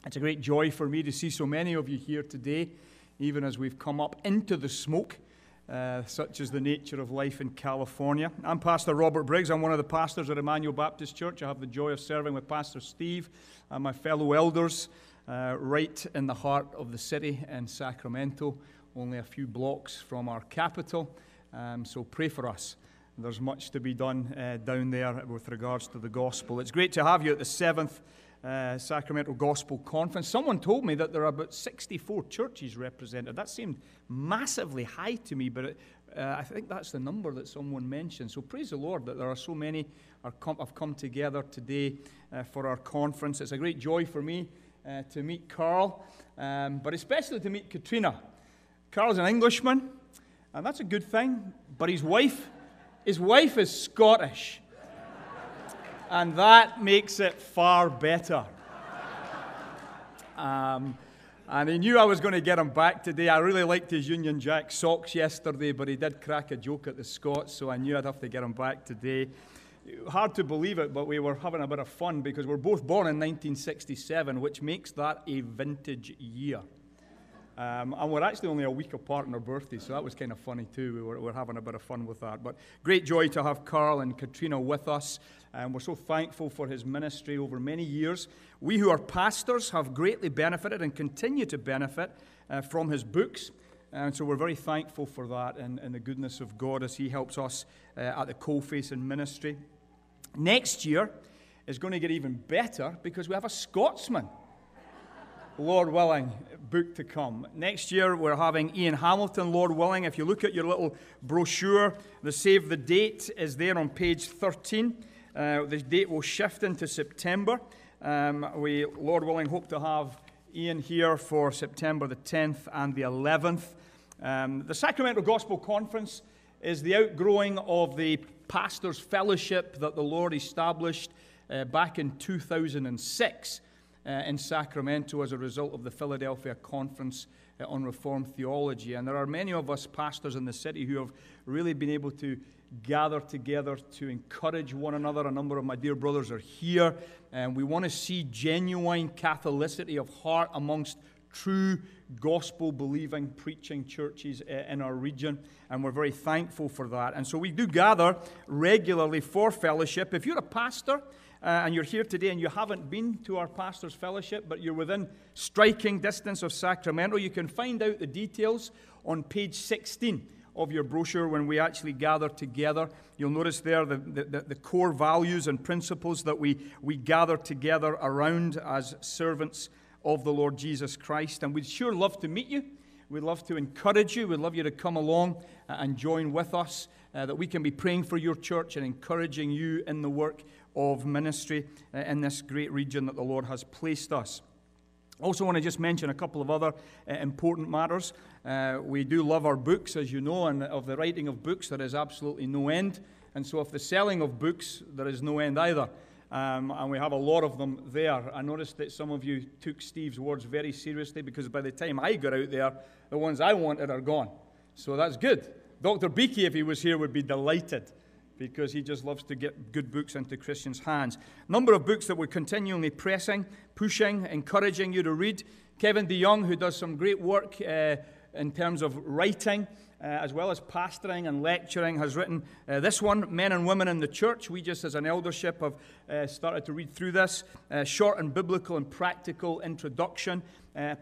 It's a great joy for me to see so many of you here today, even as we've come up into the smoke, such is the nature of life in California. I'm Pastor Robert Briggs. I'm one of the pastors at Emmanuel Baptist Church. I have the joy of serving with Pastor Steve and my fellow elders right in the heart of the city in Sacramento, only a few blocks from our capital. So pray for us. There's much to be done down there with regards to the gospel. It's great to have you at the 7th Sacramento Gospel Conference. Someone told me that there are about 64 churches represented. That seemed massively high to me, but I think that's the number that someone mentioned. So praise the Lord that there are so many have come together today for our conference. It's a great joy for me to meet Carl, but especially to meet Katrina. Carl's an Englishman, and that's a good thing, but his wife is Scottish. And that makes it far better. And he knew I was going to get him back today. I really liked his Union Jack socks yesterday, but he did crack a joke at the Scots, so I knew I'd have to get him back today. Hard to believe it, but we were having a bit of fun because we're both born in 1967, which makes that a vintage year. And we're actually only a week apart on our birthdays, so that was kind of funny too. We were having a bit of fun with that. But great joy to have Carl and Katrina with us. We're so thankful for his ministry over many years. We who are pastors have greatly benefited and continue to benefit from his books. And so we're very thankful for that and the goodness of God as he helps us at the coalface in ministry. Next year is going to get even better because we have a Scotsman, Lord willing, book to come. Next year, we're having Ian Hamilton, Lord willing. If you look at your little brochure, the save the date is there on page 13. The date will shift into September. We, Lord willing, hope to have Ian here for September the 10th and the 11th. The Sacramento Gospel Conference is the outgrowing of the Pastors' Fellowship that the Lord established back in 2006. In Sacramento as a result of the Philadelphia Conference on Reformed Theology. And there are many of us pastors in the city who have really been able to gather together to encourage one another. A number of my dear brothers are here, and we want to see genuine Catholicity of heart amongst true gospel-believing, preaching churches in our region, and we're very thankful for that. And so we do gather regularly for fellowship. If you're a pastor, and you're here today and you haven't been to our Pastors' Fellowship, but you're within striking distance of Sacramento, you can find out the details on page 16 of your brochure when we actually gather together. You'll notice there the core values and principles that we gather together around as servants of the Lord Jesus Christ. And we'd sure love to meet you. We'd love to encourage you. We'd love you to come along and join with us, that we can be praying for your church and encouraging you in the work of ministry in this great region that the Lord has placed us. Also want to just mention a couple of other important matters. We do love our books, as you know, and of the writing of books there is absolutely no end. And so of the selling of books, there is no end either. And we have a lot of them there. I noticed that some of you took Steve's words very seriously because by the time I got out there, the ones I wanted are gone. So that's good. Dr. Beakey, if he was here, would be delighted because he just loves to get good books into Christians' hands. Number of books that we're continually pressing, pushing, encouraging you to read. Kevin DeYoung, who does some great work in terms of writing, as well as pastoring and lecturing, has written this one, Men and Women in the Church. We just as an eldership have started to read through this. Short and biblical and practical introduction.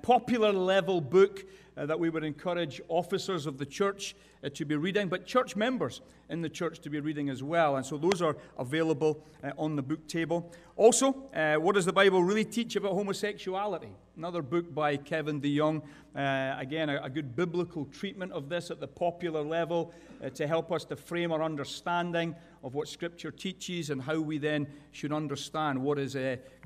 Popular level book that we would encourage officers of the church to be reading, but church members in the church to be reading as well. And so those are available on the book table. Also, what does the Bible really teach about homosexuality? Another book by Kevin DeYoung. Again, a good biblical treatment of this at the popular level to help us to frame our understanding of what Scripture teaches and how we then should understand what is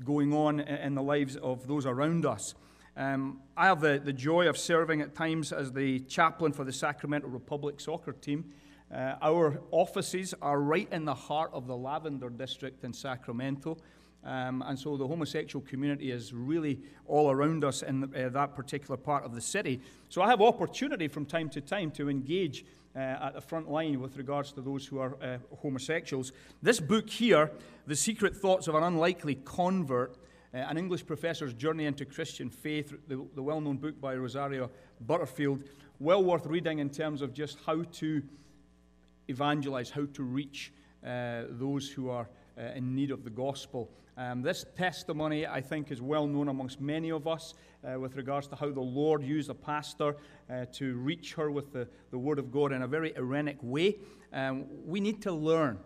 going on in the lives of those around us. I have the joy of serving at times as the chaplain for the Sacramento Republic soccer team. Our offices are right in the heart of the Lavender District in Sacramento. And so the homosexual community is really all around us in that particular part of the city. So I have opportunity from time to time to engage at the front line with regards to those who are homosexuals. This book here, The Secret Thoughts of an Unlikely Convert, An English professor's journey into Christian faith, the well-known book by Rosaria Butterfield, well worth reading in terms of just how to evangelize, how to reach those who are in need of the gospel. This testimony, I think, is well known amongst many of us with regards to how the Lord used a pastor to reach her with the Word of God in a very ironic way. We need to learn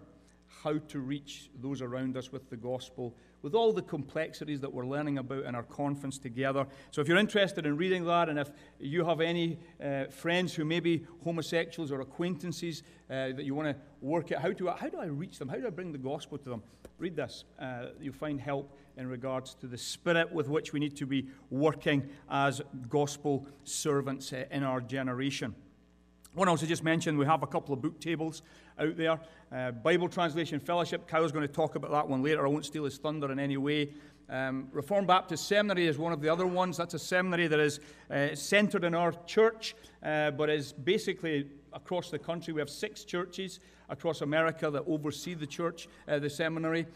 how to reach those around us with the gospel, with all the complexities that we're learning about in our conference together. So if you're interested in reading that, and if you have any friends who may be homosexuals or acquaintances that you want to work out, how do I reach them? How do I bring the gospel to them? Read this. You'll find help in regards to the spirit with which we need to be working as gospel servants in our generation. I want to also just mention we have a couple of book tables out there. Bible Translation Fellowship, Kyle's going to talk about that one later. I won't steal his thunder in any way. Reformed Baptist Seminary is one of the other ones. That's a seminary that is centered in our church, but is basically across the country. We have 6 churches across America that oversee the church, the seminary.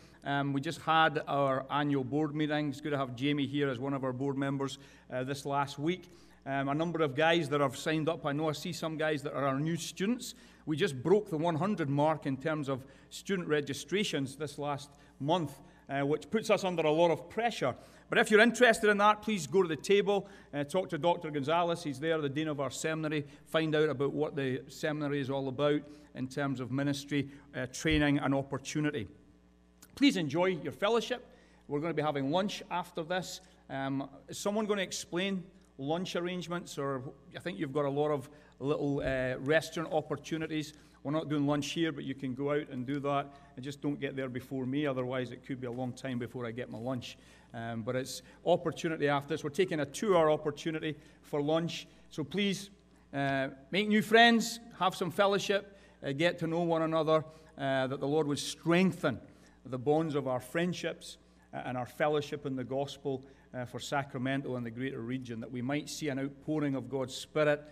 We just had our annual board meeting. It's good to have Jamie here as one of our board members this last week. A number of guys that have signed up. I see some guys that are our new students. We just broke the 100 mark in terms of student registrations this last month, which puts us under a lot of pressure. But if you're interested in that, please go to the table, talk to Dr. Gonzalez. He's there, the dean of our seminary. Find out about what the seminary is all about in terms of ministry, training, and opportunity. Please enjoy your fellowship. We're going to be having lunch after this. Is someone going to explain lunch arrangements? Or I think you've got a lot of little restaurant opportunities. We're not doing lunch here, but you can go out and do that. And just don't get there before me, otherwise it could be a long time before I get my lunch. But it's opportunity after this. We're taking a 2-hour opportunity for lunch. So please make new friends, have some fellowship, get to know one another, that the Lord would strengthen the bonds of our friendships and our fellowship in the gospel for Sacramento and the greater region, that we might see an outpouring of God's Spirit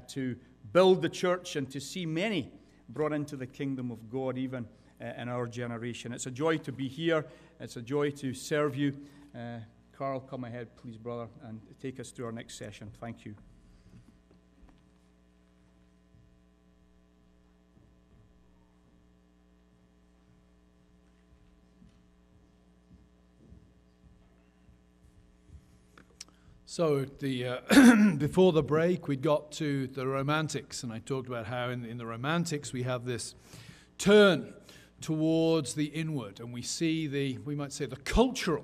to build the church and to see many brought into the kingdom of God, even in our generation. It's a joy to be here. It's a joy to serve you. Carl, come ahead, please, brother, and take us through our next session. Thank you. So before the break, we got to the Romantics, and I talked about how in the Romantics we have this turn towards the inward, and we see we might say the cultural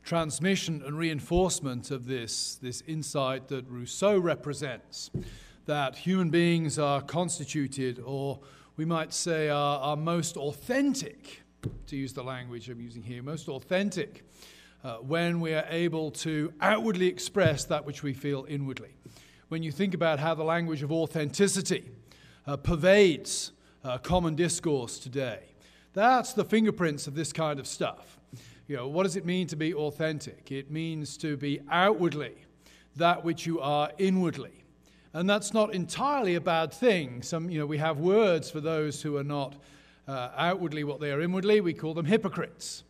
transmission and reinforcement of this insight that Rousseau represents, that human beings are constituted, or we might say are most authentic, to use the language I'm using here, most authentic, when we are able to outwardly express that which we feel inwardly. When you think about how the language of authenticity pervades common discourse today, that's the fingerprints of this kind of stuff. You know, what does it mean to be authentic? It means to be outwardly that which you are inwardly. And that's not entirely a bad thing. We have words for those who are not outwardly what they are inwardly. We call them hypocrites.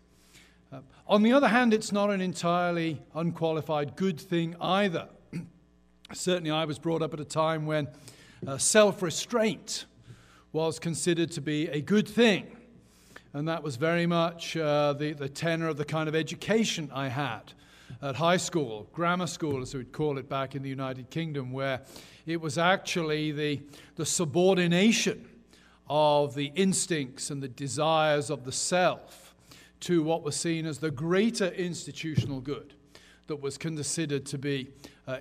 On the other hand, it's not an entirely unqualified good thing either. Certainly, I was brought up at a time when self-restraint was considered to be a good thing. And that was very much the tenor of the kind of education I had at high school, grammar school, as we would call it back in the United Kingdom, where it was actually the subordination of the instincts and the desires of the self to what was seen as the greater institutional good that was considered to be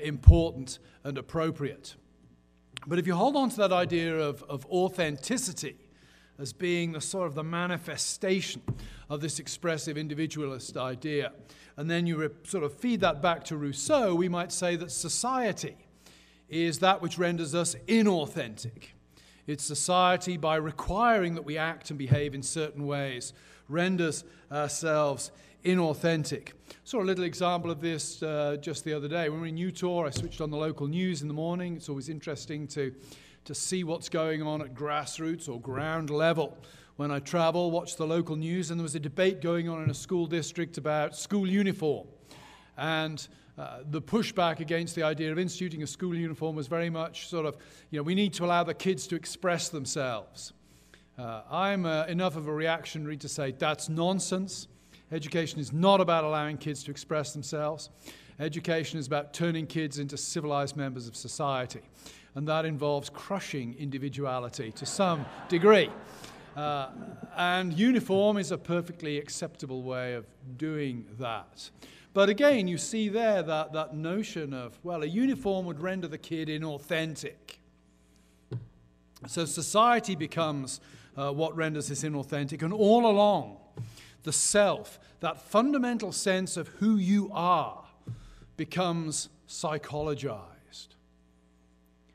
important and appropriate. But if you hold on to that idea of authenticity as being the sort of the manifestation of this expressive individualist idea, and then you sort of feed that back to Rousseau, we might say that society is that which renders us inauthentic. It's society, by requiring that we act and behave in certain ways, renders ourselves inauthentic. Saw a little example of this just the other day. When we were in Utah, I switched on the local news in the morning. It's always interesting to see what's going on at grassroots or ground level when I travel, watch the local news, and there was a debate going on in a school district about school uniform. And the pushback against the idea of instituting a school uniform was very much sort of, we need to allow the kids to express themselves. I'm enough of a reactionary to say that's nonsense. Education is not about allowing kids to express themselves. Education is about turning kids into civilized members of society. And that involves crushing individuality to some degree. And uniform is a perfectly acceptable way of doing that. But again, you see there that notion of, a uniform would render the kid inauthentic. So society becomes what renders this inauthentic. And all along, the self, that fundamental sense of who you are, becomes psychologized.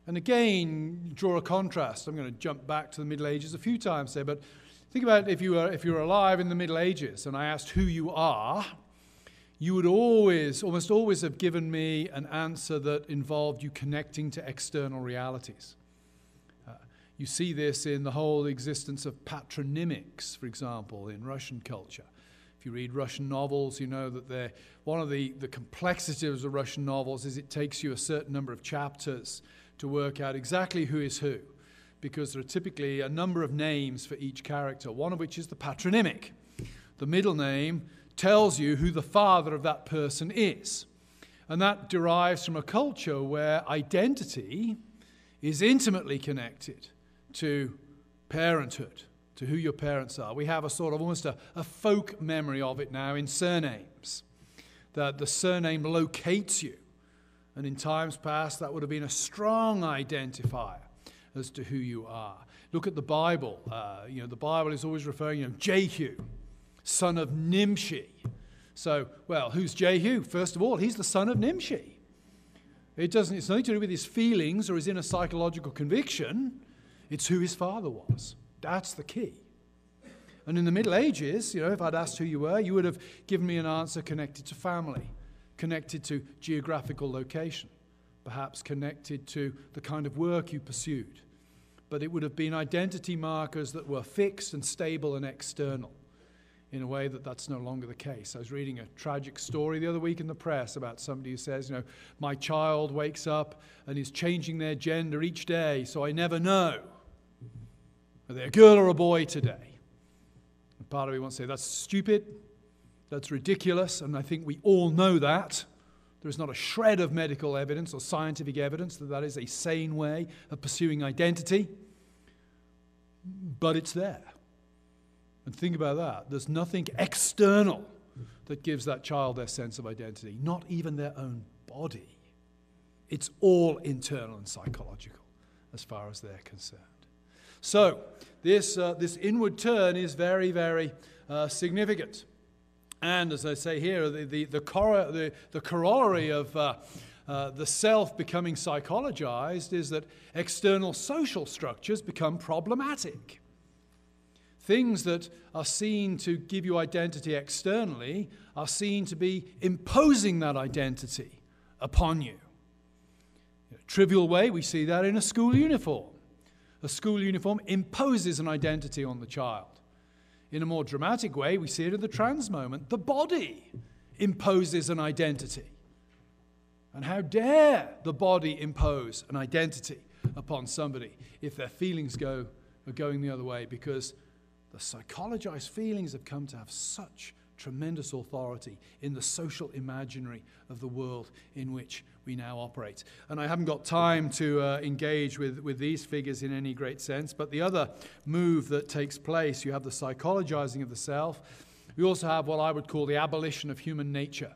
And again, draw a contrast. I'm going to jump back to the Middle Ages a few times there, but think about if you were alive in the Middle Ages and I asked who you are, you would almost always have given me an answer that involved you connecting to external realities. You see this in the whole existence of patronymics, for example, in Russian culture. If you read Russian novels, you know that one of the complexities of Russian novels is it takes you a certain number of chapters to work out exactly who is who, because there are typically a number of names for each character, one of which is the patronymic. The middle name tells you who the father of that person is. And that derives from a culture where identity is intimately connected to parenthood, to who your parents are. We have a sort of almost a folk memory of it now in surnames, that the surname locates you. And in times past, that would have been a strong identifier as to who you are. Look at the Bible. The Bible is always referring, Jehu, son of Nimshi. So, who's Jehu? First of all, he's the son of Nimshi. It's nothing to do with his feelings or his inner psychological conviction. It's who his father was. That's the key. And in the Middle Ages, if I'd asked who you were, you would have given me an answer connected to family, connected to geographical location, perhaps connected to the kind of work you pursued. But it would have been identity markers that were fixed and stable and external in a way that's no longer the case. I was reading a tragic story the other week in the press about somebody who says, my child wakes up and is changing their gender each day, so I never know whether they're a girl or a boy today. And part of me wants to say, that's stupid, that's ridiculous, and I think we all know that. There is not a shred of medical evidence or scientific evidence that is a sane way of pursuing identity, but it's there. And think about that. There's nothing external that gives that child their sense of identity, not even their own body. It's all internal and psychological as far as they're concerned. So this inward turn is very, very significant. And as I say here, the corollary of the self becoming psychologized is that external social structures become problematic. Things that are seen to give you identity externally are seen to be imposing that identity upon you. In a trivial way, we see that in a school uniform. A school uniform imposes an identity on the child. In a more dramatic way, we see it in the trans moment. The body imposes an identity. And how dare the body impose an identity upon somebody if their feelings are going the other way, because the psychologized feelings have come to have such tremendous authority in the social imaginary of the world in which we now operate. And I haven't got time to engage with these figures in any great sense, but the other move that takes place, you have the psychologizing of the self. We also have what I would call the abolition of human nature,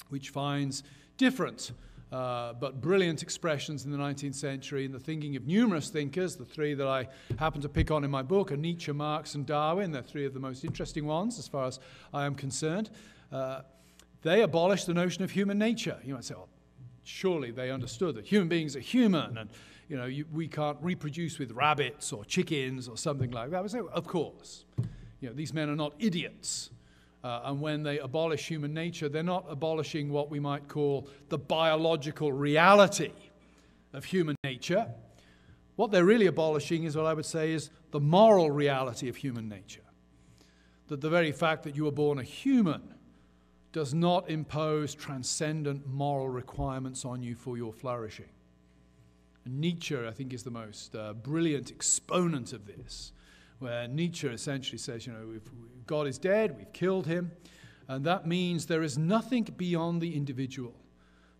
which finds different but brilliant expressions in the 19th century in the thinking of numerous thinkers. The three that I happen to pick on in my book are Nietzsche, Marx, and Darwin. They're three of the most interesting ones as far as I am concerned. They abolished the notion of human nature. You might say, well, surely they understood that human beings are human and we can't reproduce with rabbits or chickens or something like that. I would say, of course. These men are not idiots. And when they abolish human nature, they're not abolishing what we might call the biological reality of human nature, What they're really abolishing is what I would say is the moral reality of human nature. That the very fact that you were born a human does not impose transcendent moral requirements on you for your flourishing. And Nietzsche, I think, is the most brilliant exponent of this, where Nietzsche essentially says, if God is dead, we've killed him, and that means there is nothing beyond the individual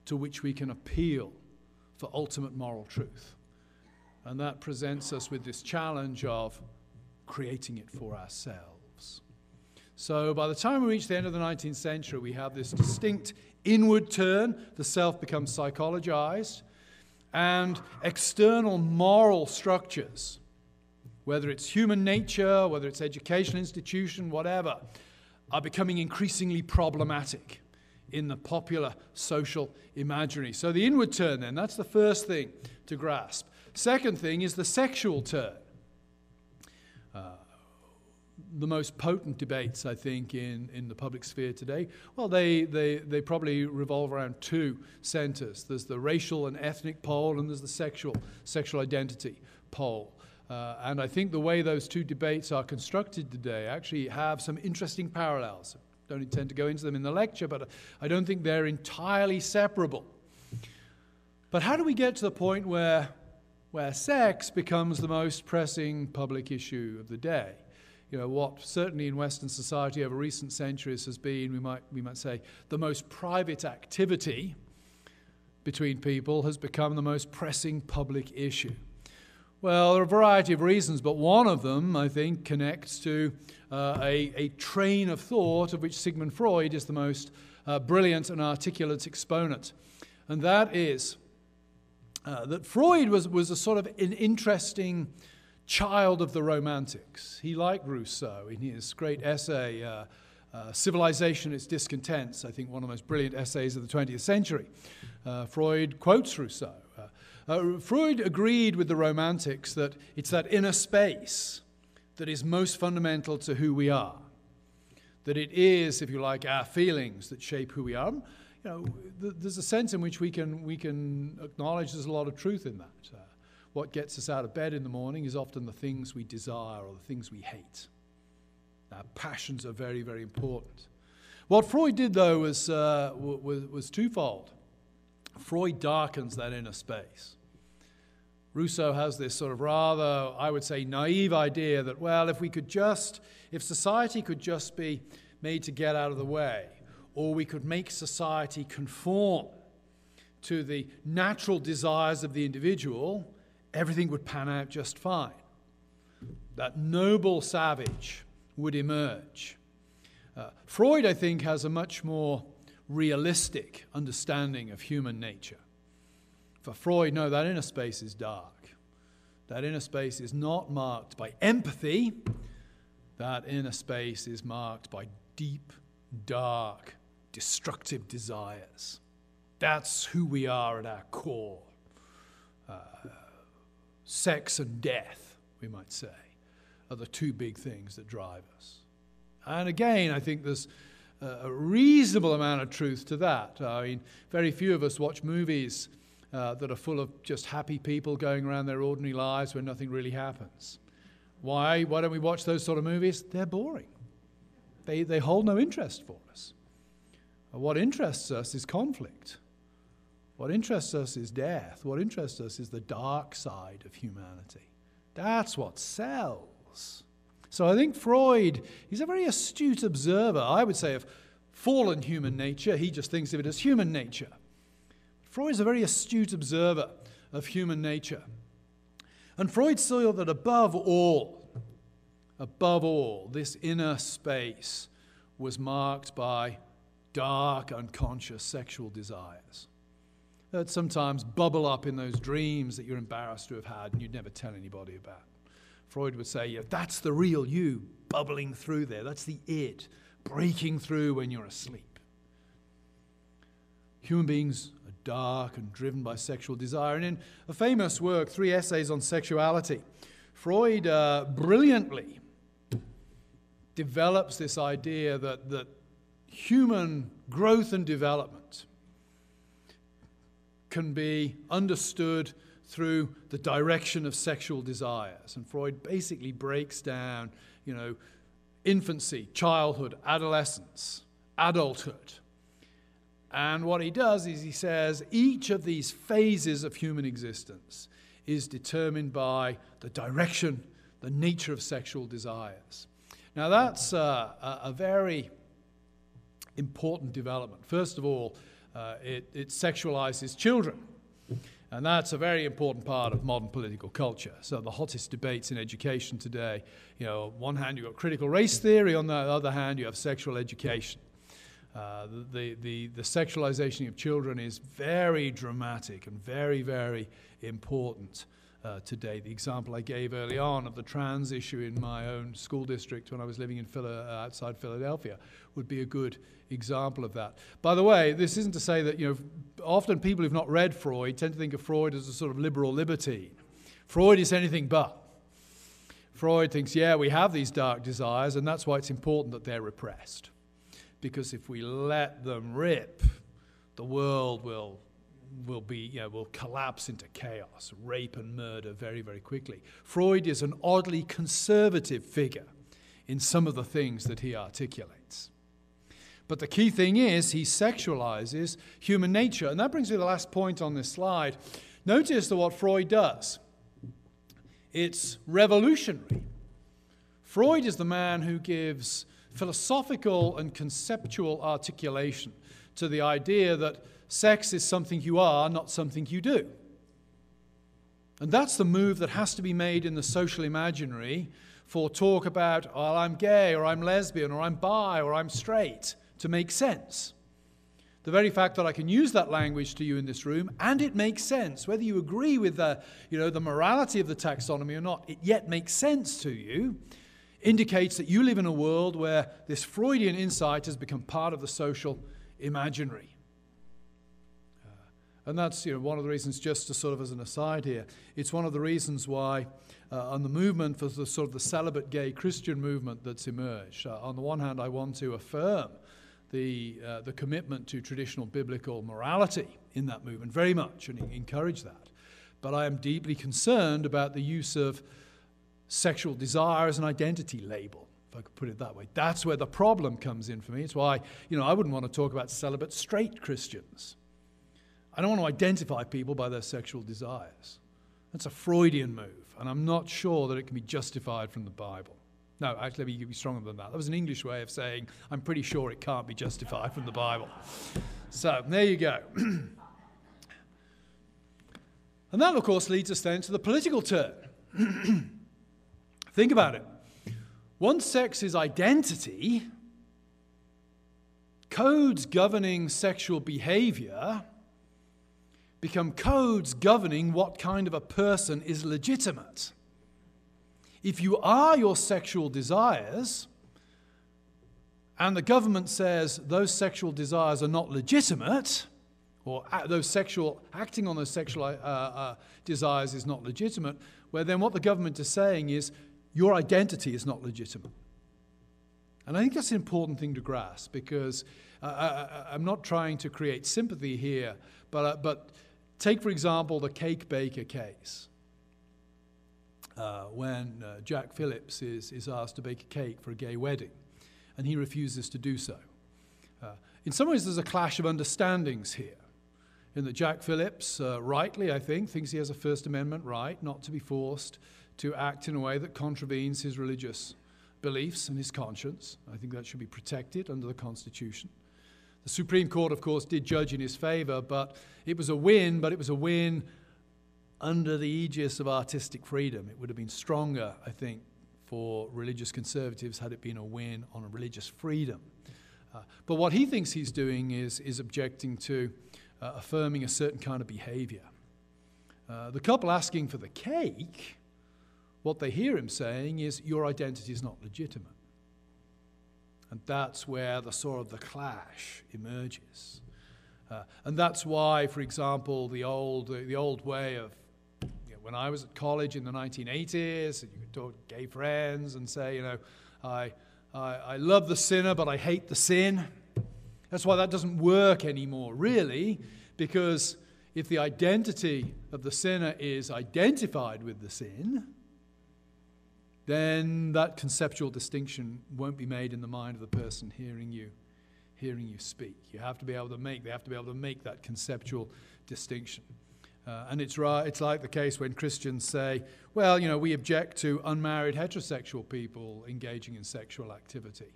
to which we can appeal for ultimate moral truth. And that presents us with this challenge of creating it for ourselves. So by the time we reach the end of the 19th century, we have this distinct inward turn. The self becomes psychologized, and external moral structures, whether it's human nature, whether it's educational institution, whatever, are becoming increasingly problematic in the popular social imaginary. So the inward turn then, that's the first thing to grasp. Second thing is the sexual turn. The most potent debates, I think, in the public sphere today, well, they probably revolve around two centers. There's the racial and ethnic pole, and there's the sexual identity pole. And I think the way those two debates are constructed today actually have some interesting parallels. I don't intend to go into them in the lecture, but I don't think they're entirely separable. But how do we get to the point where sex becomes the most pressing public issue of the day? What certainly in Western society over recent centuries has been, we might say, the most private activity between people has become the most pressing public issue. Well, there are a variety of reasons, but one of them, I think, connects to a train of thought of which Sigmund Freud is the most brilliant and articulate exponent. And that is that Freud was a sort of an interesting child of the Romantics. He liked Rousseau in his great essay, Civilization, Its Discontents, I think one of the most brilliant essays of the 20th century. Freud quotes Rousseau. Freud agreed with the Romantics that it's that inner space that is most fundamental to who we are. That it is, if you like, our feelings that shape who we are. There's a sense in which we can acknowledge there's a lot of truth in that. What gets us out of bed in the morning is often the things we desire or the things we hate. Our passions are very, very important. What Freud did, though, was twofold. Freud darkens that inner space. Rousseau has this sort of rather, I would say, naive idea that, well, if society could just be made to get out of the way, or we could make society conform to the natural desires of the individual, everything would pan out just fine. That noble savage would emerge. Freud, I think, has a much more realistic understanding of human nature. For Freud, no, that inner space is dark. That inner space is not marked by empathy. That inner space is marked by deep, dark, destructive desires. That's who we are at our core. Sex and death, we might say, are the two big things that drive us. And again, I think there's a reasonable amount of truth to that. I mean, very few of us watch movies that are full of just happy people going around their ordinary lives where nothing really happens. Why don't we watch those sort of movies? They're boring. They hold no interest for us. What interests us is conflict. What interests us is death. What interests us is the dark side of humanity. That's what sells. So I think Freud, he's a very astute observer, I would say, of fallen human nature. He just thinks of it as human nature. Freud's a very astute observer of human nature. And Freud saw that above all, this inner space was marked by dark, unconscious sexual desires that sometimes bubble up in those dreams that you're embarrassed to have had and you'd never tell anybody about. Freud would say, that's the real you bubbling through there. That's the it breaking through when you're asleep. Human beings are dark and driven by sexual desire. And in a famous work, 3 essays on sexuality, Freud brilliantly develops this idea that human growth and development can be understood through the direction of sexual desires. And Freud basically breaks down, infancy, childhood, adolescence, adulthood. And what he does is he says each of these phases of human existence is determined by the direction, the nature of sexual desires. Now that's a very important development. First of all, it sexualizes children. And that's a very important part of modern political culture. So the hottest debates in education today, on one hand you've got critical race theory, on the other hand you have sexual education. The sexualization of children is very dramatic and very, very important today. The example I gave early on of the trans issue in my own school district when I was living in outside Philadelphia would be a good example of that. By the way, this isn't to say that, often people who've not read Freud tend to think of Freud as a sort of liberal libertine. Freud is anything but. Freud thinks, we have these dark desires, and that's why it's important that they're repressed. Because if we let them rip, the world will collapse into chaos, rape and murder very, very quickly. Freud is an oddly conservative figure in some of the things that he articulates. But the key thing is he sexualizes human nature. And that brings me to the last point on this slide. Notice that what Freud does, it's revolutionary. Freud is the man who gives philosophical and conceptual articulation to the idea that sex is something you are, not something you do. And that's the move that has to be made in the social imaginary for talk about, I'm gay, or I'm lesbian, or I'm bi, or I'm straight, to make sense. The very fact that I can use that language to you in this room, and it makes sense, whether you agree with the morality of the taxonomy or not, it yet makes sense to you, indicates that you live in a world where this Freudian insight has become part of the social imaginary. And that's one of the reasons, just to sort of as an aside here, it's one of the reasons why on the movement for the sort of the celibate gay Christian movement that's emerged. On the one hand, I want to affirm the commitment to traditional biblical morality in that movement very much and encourage that. But I am deeply concerned about the use of sexual desire as an identity label, if I could put it that way. That's where the problem comes in for me. It's why, I wouldn't want to talk about celibate straight Christians. I don't want to identify people by their sexual desires. That's a Freudian move, and I'm not sure that it can be justified from the Bible. No, actually, let me be stronger than that. That was an English way of saying I'm pretty sure it can't be justified from the Bible. So, there you go. And that, of course, leads us then to the political turn. Think about it. Once sex is identity, codes governing sexual behavior become codes governing what kind of a person is legitimate. If you are your sexual desires, and the government says those sexual desires are not legitimate, or acting on those sexual desires is not legitimate, well, then what the government is saying is your identity is not legitimate. And I think that's an important thing to grasp, because I'm not trying to create sympathy here, but take, for example, the cake baker case. When Jack Phillips is asked to bake a cake for a gay wedding, and he refuses to do so. In some ways, there's a clash of understandings here, in that Jack Phillips, rightly, I think, thinks he has a First Amendment right not to be forced to act in a way that contravenes his religious beliefs and his conscience. I think that should be protected under the Constitution. The Supreme Court, of course, did judge in his favor, but it was a win under the aegis of artistic freedom. It would have been stronger, I think, for religious conservatives had it been a win on a religious freedom. But what he thinks he's doing is objecting to affirming a certain kind of behavior. The couple asking for the cake, what they hear him saying is, your identity is not legitimate. And that's where the sort of the clash emerges. And that's why, for example, the old way of, when I was at college in the 1980s, and you could talk to gay friends and say, I love the sinner, but I hate the sin. That's why that doesn't work anymore, really, because if the identity of the sinner is identified with the sin, then that conceptual distinction won't be made in the mind of the person hearing you speak. They have to be able to make that conceptual distinction. And it's right. It's like the case when Christians say, well, we object to unmarried heterosexual people engaging in sexual activity.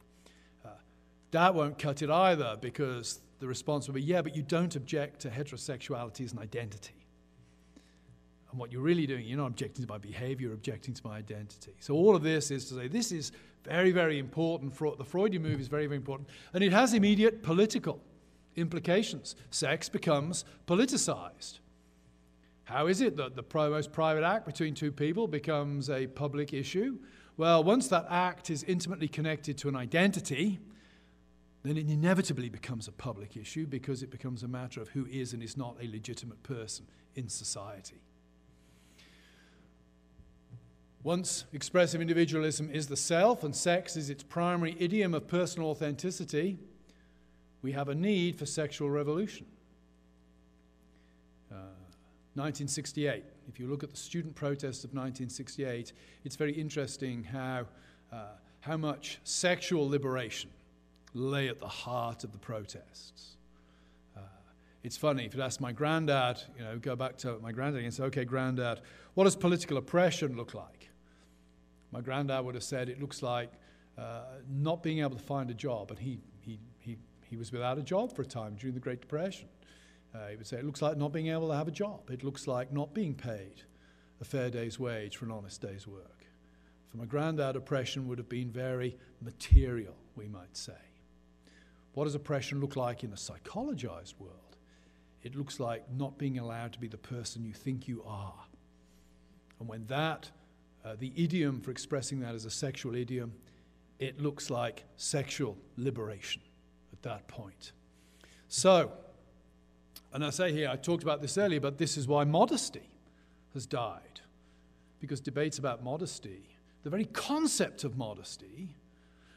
That won't cut it either, because the response will be, yeah, but you don't object to heterosexuality as an identity. And what you're really doing, you're not objecting to my behavior, you're objecting to my identity. So all of this is to say this is very, very important. The Freudian move is very, very important. And it has immediate political implications. Sex becomes politicized. How is it that the most private act between two people becomes a public issue? Well, once that act is intimately connected to an identity, then it inevitably becomes a public issue, because it becomes a matter of who is and is not a legitimate person in society. Once expressive individualism is the self and sex is its primary idiom of personal authenticity, we have a need for sexual revolution. 1968. If you look at the student protests of 1968, it's very interesting how much sexual liberation lay at the heart of the protests. It's funny, if you ask my granddad, go back to my granddad and say, okay, granddad, what does political oppression look like? My granddad would have said it looks like not being able to find a job, and he was without a job for a time during the Great Depression. He would say it looks like not being able to have a job. It looks like not being paid a fair day's wage for an honest day's work. For my granddad, oppression would have been very material, we might say. What does oppression look like in a psychologized world? It looks like not being allowed to be the person you think you are. And when the idiom for expressing that is a sexual idiom, it looks like sexual liberation at that point. So, and I say here, I talked about this earlier, but this is why modesty has died. Because debates about modesty, the very concept of modesty,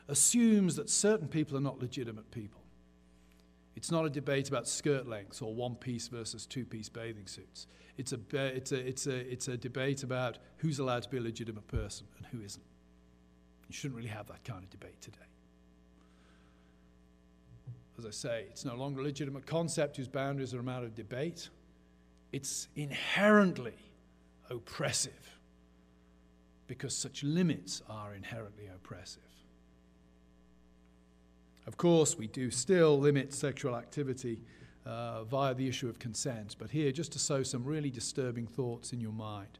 assumes that certain people are not legitimate people. It's not a debate about skirt lengths or one-piece versus two-piece bathing suits. It's a debate about who's allowed to be a legitimate person and who isn't. You shouldn't really have that kind of debate today. As I say, it's no longer a legitimate concept whose boundaries are a matter of debate. It's inherently oppressive, because such limits are inherently oppressive. Of course, we do still limit sexual activity via the issue of consent, but here, just to sow some really disturbing thoughts in your mind.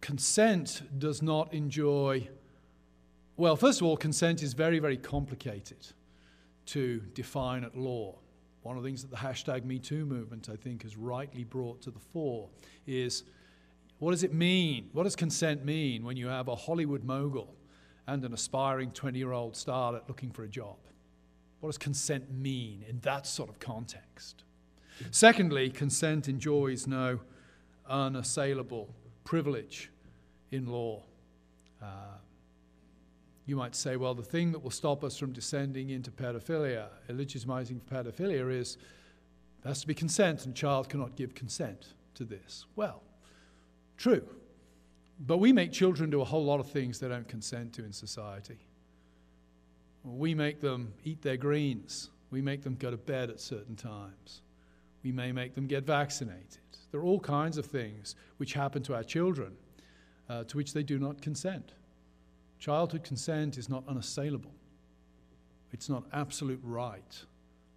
Consent does not enjoy... Well, first of all, consent is very, very complicated to define at law. One of the things that the hashtag #MeToo movement, I think, has rightly brought to the fore is, what does it mean? What does consent mean when you have a Hollywood mogul and an aspiring 20-year-old starlet looking for a job? What does consent mean in that sort of context? Secondly, consent enjoys no unassailable privilege in law. You might say, well, the thing that will stop us from descending into pedophilia, legitimizing pedophilia, is there has to be consent, and a child cannot give consent to this. Well, true. But we make children do a whole lot of things they don't consent to in society. We make them eat their greens. We make them go to bed at certain times. We may make them get vaccinated. There are all kinds of things which happen to our children to which they do not consent. Childhood consent is not unassailable. It's not absolute right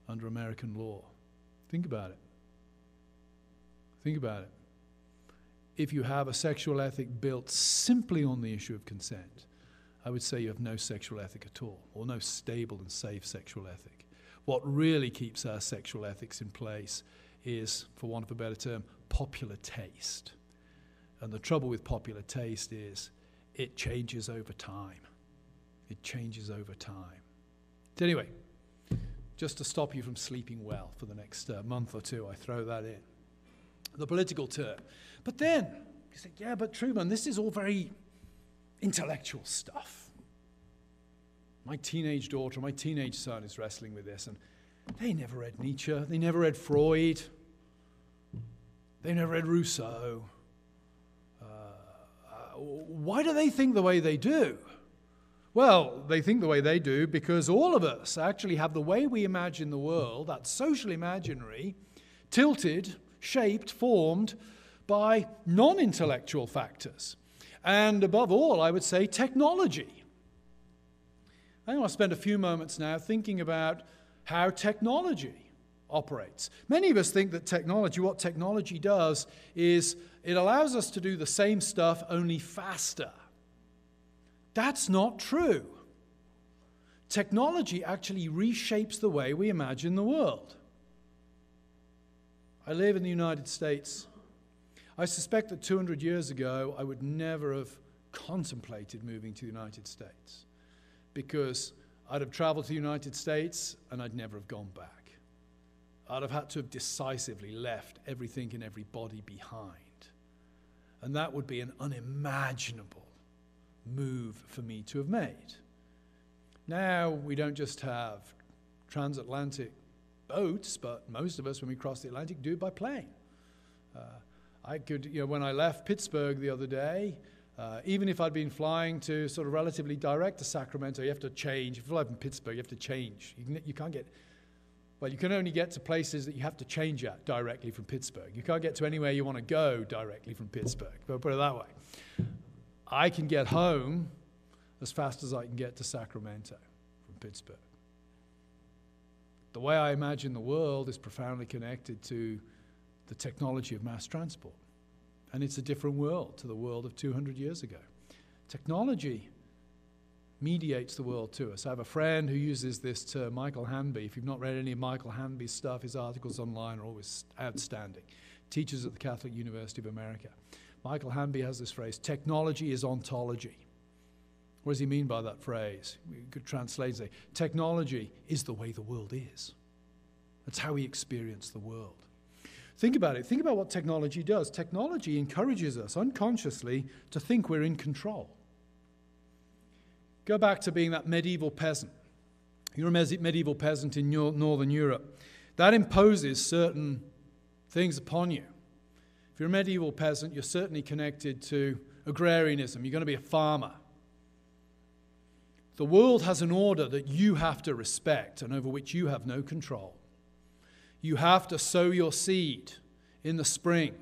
under American law. Think about it. Think about it. If you have a sexual ethic built simply on the issue of consent, I would say you have no sexual ethic at all, or no stable and safe sexual ethic. What really keeps our sexual ethics in place is, for want of a better term, popular taste. And the trouble with popular taste is it changes over time. It changes over time. So anyway, just to stop you from sleeping well for the next month or two, I throw that in. The political term. But then, you say, yeah, but Trueman, this is all very intellectual stuff. My teenage daughter, my teenage son is wrestling with this, and They never read Nietzsche. They never read Freud. They never read Rousseau. Why do they think the way they do? Well, they think the way they do because all of us actually have the way we imagine the world, that social imaginary, tilted, shaped, formed by non-intellectual factors. And above all, I would say technology. I want to spend a few moments now thinking about how technology operates. Many of us think that what technology does is it allows us to do the same stuff only faster. That's not true. Technology actually reshapes the way we imagine the world. I live in the United States. I suspect that 200 years ago, I would never have contemplated moving to the United States because I'd have traveled to the United States and I'd never have gone back. I'd have had to have decisively left everything and everybody behind. And that would be an unimaginable move for me to have made. Now, we don't just have transatlantic boats, but most of us, when we cross the Atlantic, do it by plane. When I left Pittsburgh the other day, even if I'd been flying to sort of relatively direct to Sacramento, you have to change. If you fly from Pittsburgh, you have to change. You can't get... Well, you can only get to places that you have to change at directly from Pittsburgh. You can't get to anywhere you want to go directly from Pittsburgh. But put it that way. I can get home as fast as I can get to Sacramento from Pittsburgh. The way I imagine the world is profoundly connected to the technology of mass transport. And it's a different world to the world of 200 years ago. Technology mediates the world to us. I have a friend who uses this term, Michael Hanby. If you've not read any of Michael Hanby's stuff, his articles online are always outstanding. Teaches at the Catholic University of America. Michael Hanby has this phrase, technology is ontology. What does he mean by that phrase? We could translate and say, technology is the way the world is. That's how we experience the world. Think about it. Think about what technology does. Technology encourages us unconsciously to think we're in control. Go back to being that medieval peasant. You're a medieval peasant in Northern Europe. That imposes certain things upon you. If you're a medieval peasant, you're certainly connected to agrarianism. You're going to be a farmer. The world has an order that you have to respect and over which you have no control. You have to sow your seed in the spring,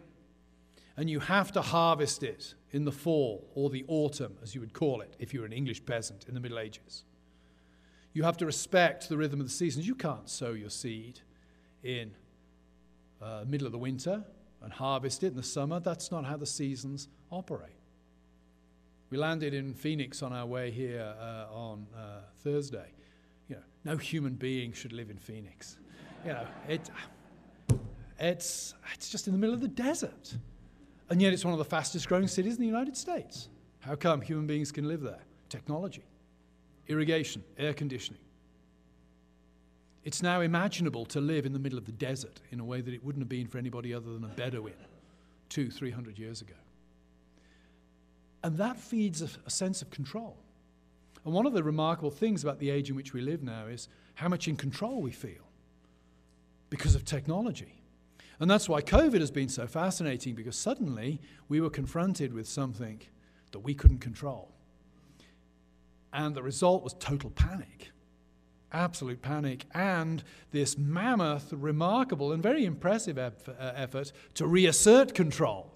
and you have to harvest it in the fall, or the autumn, as you would call it, if you were an English peasant in the Middle Ages. You have to respect the rhythm of the seasons. You can't sow your seed in the middle of the winter and harvest it in the summer. That's not how the seasons operate. We landed in Phoenix on our way here on Thursday. No human being should live in Phoenix. It's just in the middle of the desert. And yet it's one of the fastest growing cities in the United States. How come human beings can live there? Technology, irrigation, air conditioning. It's now imaginable to live in the middle of the desert in a way that it wouldn't have been for anybody other than a Bedouin 200-300 years ago. And that feeds a sense of control. And one of the remarkable things about the age in which we live now is how much in control we feel because of technology. And that's why COVID has been so fascinating, because suddenly we were confronted with something that we couldn't control. And the result was total panic, absolute panic, and this mammoth, remarkable, and very impressive effort to reassert control.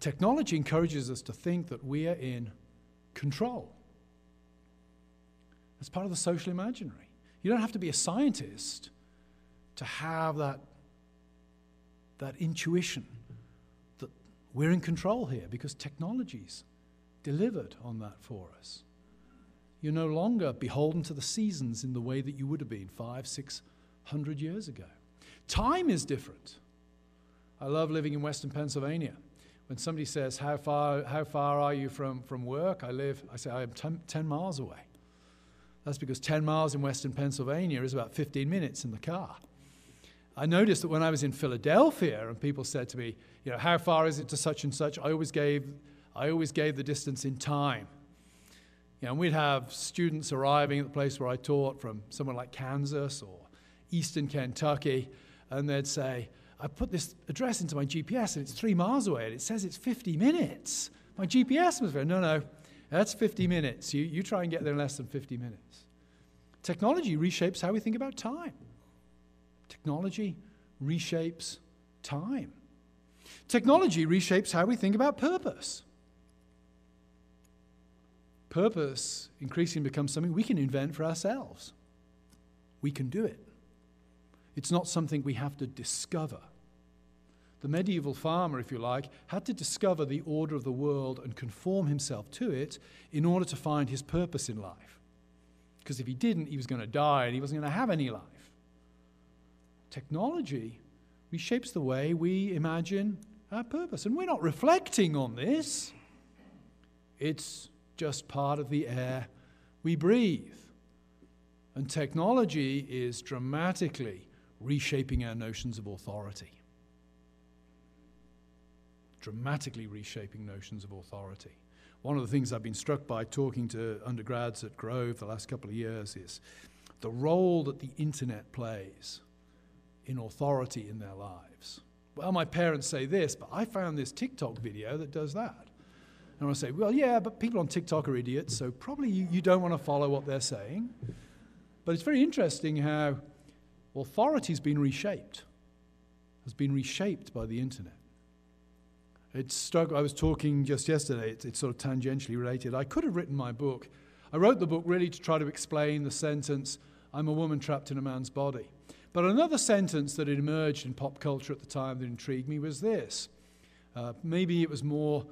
Technology encourages us to think that we are in control. It's part of the social imaginary. You don't have to be a scientist to have that intuition that we're in control here, because technology's delivered on that for us. You're no longer beholden to the seasons in the way that you would have been 500-600 years ago. Time is different. I love living in Western Pennsylvania. When somebody says, how far are you from work? I say, I am 10 miles away. That's because 10 miles in Western Pennsylvania is about 15 minutes in the car. I noticed that when I was in Philadelphia and people said to me, how far is it to such and such? I always gave the distance in time. And we'd have students arriving at the place where I taught from somewhere like Kansas or eastern Kentucky, and they'd say, I put this address into my GPS and it's 3 miles away and it says it's 50 minutes. My GPS was no, that's 50 minutes. You try and get there in less than 50 minutes. Technology reshapes how we think about time. Technology reshapes time. Technology reshapes how we think about purpose. Purpose increasingly becomes something we can invent for ourselves. We can do it. It's not something we have to discover. The medieval farmer, if you like, had to discover the order of the world and conform himself to it in order to find his purpose in life. Because if he didn't, he was going to die and he wasn't going to have any life. Technology reshapes the way we imagine our purpose. And we're not reflecting on this. It's just part of the air we breathe. And technology is dramatically reshaping our notions of authority. Dramatically reshaping notions of authority. One of the things I've been struck by talking to undergrads at Grove the last couple of years is the role that the internet plays in authority in their lives. Well, my parents say this, but I found this TikTok video that does that. And I say, well, yeah, but people on TikTok are idiots, so probably you don't want to follow what they're saying. But it's very interesting how authority has been reshaped by the internet. I was talking just yesterday, it's sort of tangentially related. I could have written my book. I wrote the book really to try to explain the sentence, I'm a woman trapped in a man's body. But another sentence that had emerged in pop culture at the time that intrigued me was this. Maybe it was more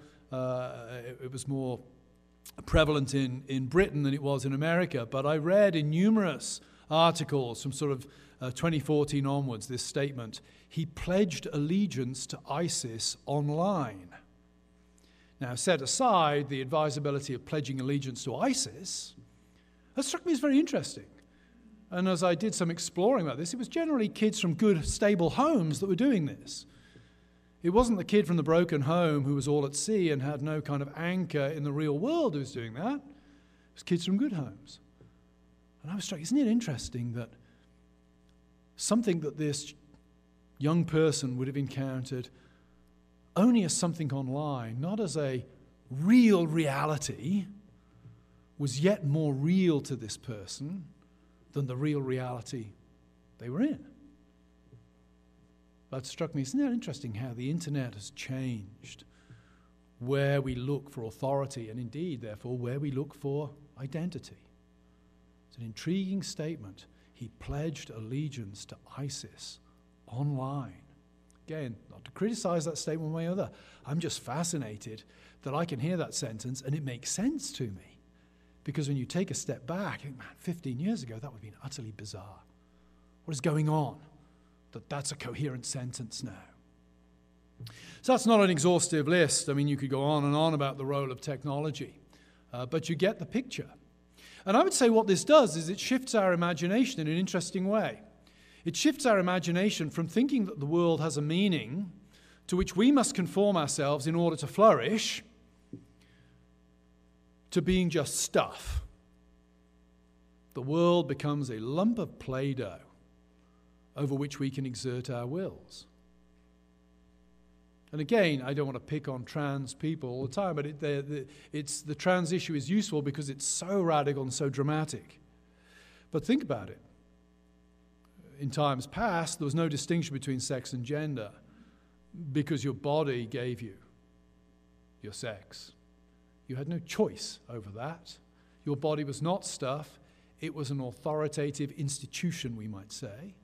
prevalent in Britain than it was in America, but I read in numerous articles from sort of 2014 onwards this statement, he pledged allegiance to ISIS online. Now, set aside the advisability of pledging allegiance to ISIS, that struck me as very interesting. And as I did some exploring about this, it was generally kids from good, stable homes that were doing this. It wasn't the kid from the broken home who was all at sea and had no kind of anchor in the real world who was doing that. It was kids from good homes. And I was struck, isn't it interesting that something that this young person would have encountered only as something online, not as a real reality, was yet more real to this person than the real reality they were in. That struck me. Isn't it interesting how the internet has changed where we look for authority and indeed, therefore, where we look for identity? It's an intriguing statement. He pledged allegiance to ISIS online. Again, not to criticize that statement one way or other. I'm just fascinated that I can hear that sentence and it makes sense to me. Because when you take a step back, you think, man, 15 years ago, that would have been utterly bizarre. What is going on? That's a coherent sentence now. So that's not an exhaustive list. I mean, you could go on and on about the role of technology, but you get the picture. And I would say what this does is it shifts our imagination in an interesting way. It shifts our imagination from thinking that the world has a meaning to which we must conform ourselves in order to flourish, to being just stuff. The world becomes a lump of Play-Doh over which we can exert our wills. And again, I don't want to pick on trans people all the time, but the trans issue is useful because it's so radical and so dramatic. But think about it. In times past, there was no distinction between sex and gender because your body gave you your sex. You had no choice over that. Your body was not stuff. It was an authoritative institution, we might say.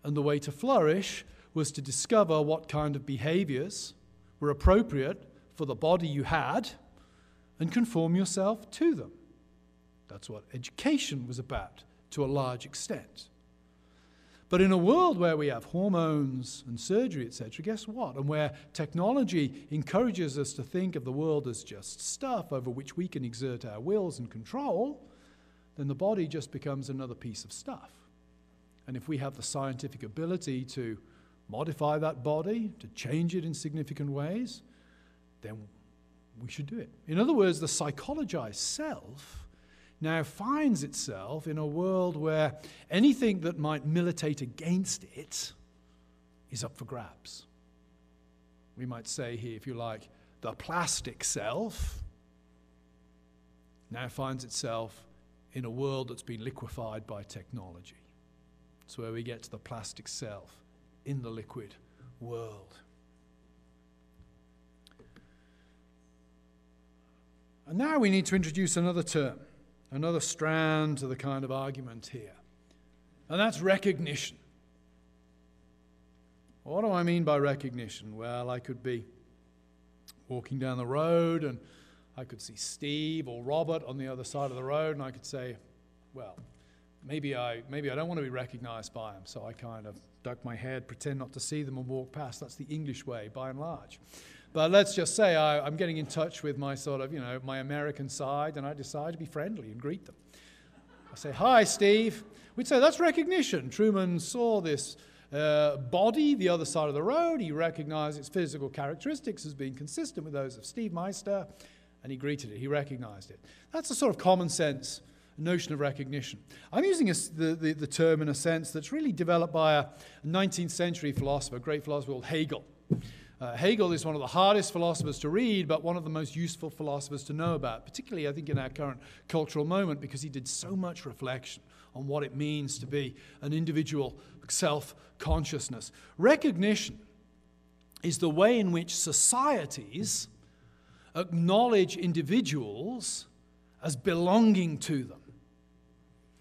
And the way to flourish was to discover what kind of behaviors were appropriate for the body you had and conform yourself to them. That's what education was about, to a large extent. But in a world where we have hormones and surgery, etc., guess what? And where technology encourages us to think of the world as just stuff over which we can exert our wills and control, then the body just becomes another piece of stuff. And if we have the scientific ability to modify that body, to change it in significant ways, then we should do it. In other words, the psychologized self now finds itself in a world where anything that might militate against it is up for grabs. We might say here, if you like, the plastic self now finds itself in a world that's been liquefied by technology. It's where we get to the plastic self in the liquid world. And now we need to introduce another term, another strand to the kind of argument here. And that's recognition. What do I mean by recognition? Well, I could be walking down the road and I could see Steve or Robert on the other side of the road, and I could say, well, maybe I don't want to be recognized by them, so I kind of duck my head, pretend not to see them, and walk past. That's the English way, by and large. But let's just say I'm getting in touch with my sort of, my American side, and I decide to be friendly and greet them. I say, "Hi, Steve." We'd say that's recognition. Trueman saw this body the other side of the road. He recognized its physical characteristics as being consistent with those of Steve Meister, and he greeted it. He recognized it. That's a sort of common sense notion of recognition. I'm using the term in a sense that's really developed by a 19th century philosopher, a great philosopher called Hegel. Hegel is one of the hardest philosophers to read, but one of the most useful philosophers to know about, particularly, I think, in our current cultural moment, because he did so much reflection on what it means to be an individual self-consciousness. Recognition is the way in which societies acknowledge individuals as belonging to them.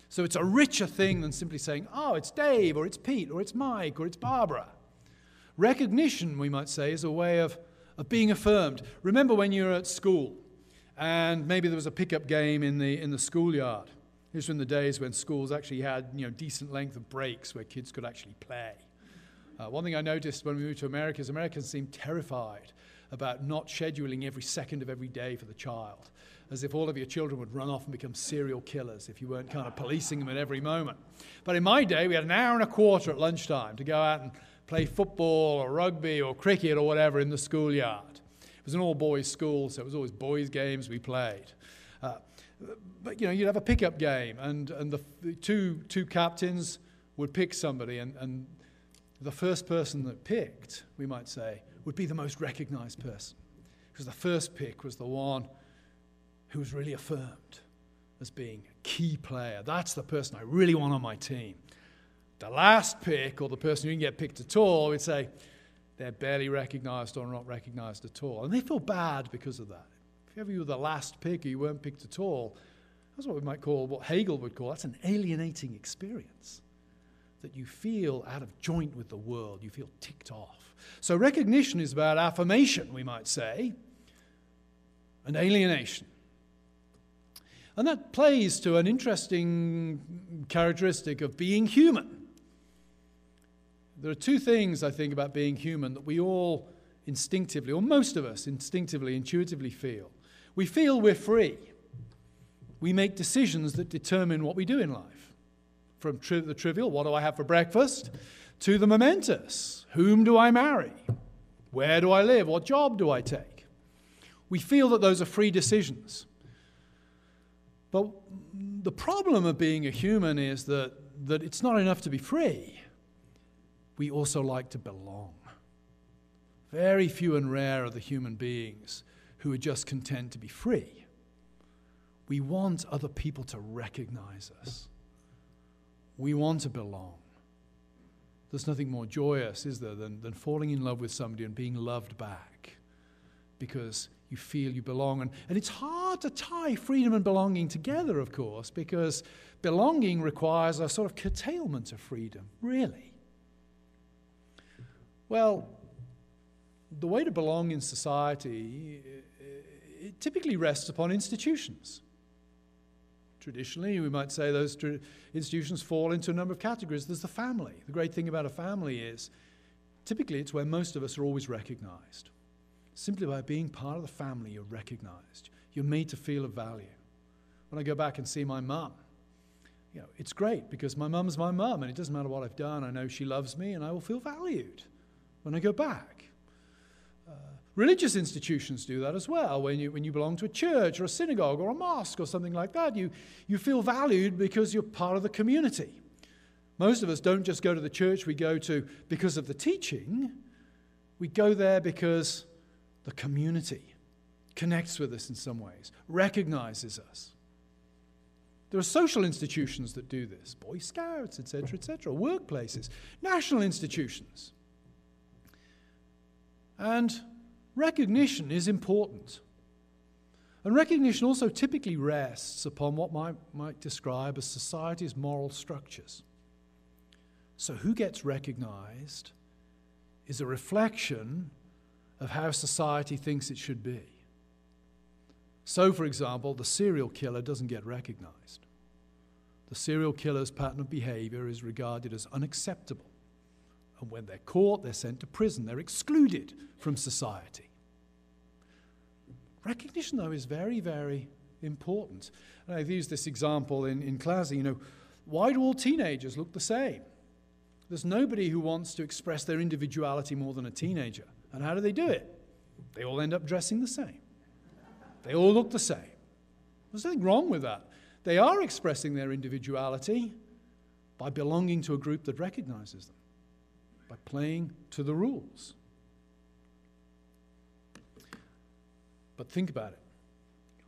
So it's a richer thing than simply saying, "Oh, it's Dave," or "It's Pete," or "It's Mike," or "It's Barbara." Recognition, we might say, is a way of being affirmed. Remember when you were at school and maybe there was a pickup game in the schoolyard. These were in the days when schools actually had decent length of breaks where kids could actually play. One thing I noticed when we moved to America is Americans seemed terrified about not scheduling every second of every day for the child, as if all of your children would run off and become serial killers if you weren't kind of policing them at every moment. But in my day, we had an hour and a quarter at lunchtime to go out and play football or rugby or cricket or whatever in the schoolyard. It was an all-boys school, so it was always boys' games we played. But you'd have a pickup game, and the two captains would pick somebody, and the first person that picked, we might say, would be the most recognized person, because the first pick was the one who was really affirmed as being a key player. That's the person I really want on my team. The last pick, or the person who didn't get picked at all, we'd say they're barely recognized or not recognized at all. And they feel bad because of that. If ever you were the last pick or you weren't picked at all, that's what we might call, what Hegel would call, that's an alienating experience, that you feel out of joint with the world, you feel ticked off. So recognition is about affirmation, we might say, and alienation. And that plays to an interesting characteristic of being human. There are two things, I think, about being human that we all instinctively, or most of us instinctively, intuitively feel. We feel we're free. We make decisions that determine what we do in life. From the trivial, what do I have for breakfast, to the momentous, whom do I marry? Where do I live? What job do I take? We feel that those are free decisions. But the problem of being a human is that it's not enough to be free. We also like to belong. Very few and rare are the human beings who are just content to be free. We want other people to recognize us. We want to belong. There's nothing more joyous, is there, than falling in love with somebody and being loved back, because you feel you belong. And it's hard to tie freedom and belonging together, of course, because belonging requires a sort of curtailment of freedom, really. Well, the way to belong in society, it typically rests upon institutions. Traditionally, we might say those institutions fall into a number of categories. There's the family. The great thing about a family is, typically, it's where most of us are always recognized. Simply by being part of the family, you're recognized. You're made to feel of value. When I go back and see my mum, it's great because my mum's my mum, and it doesn't matter what I've done. I know she loves me, and I will feel valued when I go back. Religious institutions do that as well. When you belong to a church or a synagogue or a mosque or something like that, you feel valued because you're part of the community. Most of us don't just go to the church we go to because of the teaching. We go there because the community connects with us in some ways, recognizes us. There are social institutions that do this, Boy Scouts, etc., workplaces, national institutions. And recognition is important. And recognition also typically rests upon what might describe as society's moral structures. So who gets recognized is a reflection of how society thinks it should be. So, for example, the serial killer doesn't get recognized. The serial killer's pattern of behavior is regarded as unacceptable. And when they're caught, they're sent to prison. They're excluded from society. Recognition, though, is very, very important. And I've used this example in class. Why do all teenagers look the same? There's nobody who wants to express their individuality more than a teenager. And how do they do it? They all end up dressing the same. They all look the same. There's nothing wrong with that. They are expressing their individuality by belonging to a group that recognizes them, by playing to the rules. But think about it.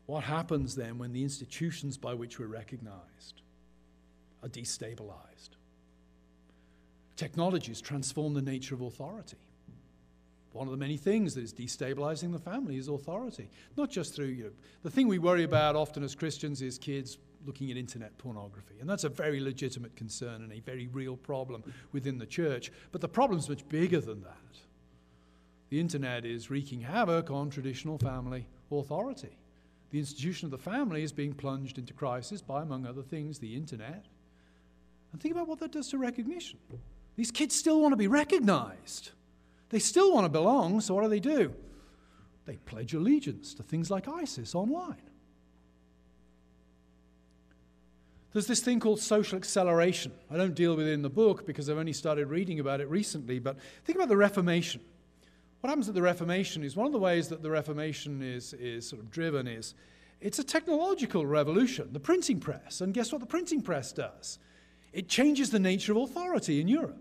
What happens then when the institutions by which we're recognized are destabilized? Technologies transform the nature of authority. One of the many things that is destabilizing the family is authority. Not just through, the thing we worry about often as Christians is kids looking at internet pornography. And that's a very legitimate concern and a very real problem within the church. But the problem's much bigger than that. The internet is wreaking havoc on traditional family authority. The institution of the family is being plunged into crisis by, among other things, the internet. And think about what that does to recognition. These kids still want to be recognized. They still want to belong, so what do? They pledge allegiance to things like ISIS online. There's this thing called social acceleration. I don't deal with it in the book because I've only started reading about it recently, but think about the Reformation. What happens at the Reformation is one of the ways that the Reformation is sort of driven is it's a technological revolution, the printing press. And guess what the printing press does? It changes the nature of authority in Europe.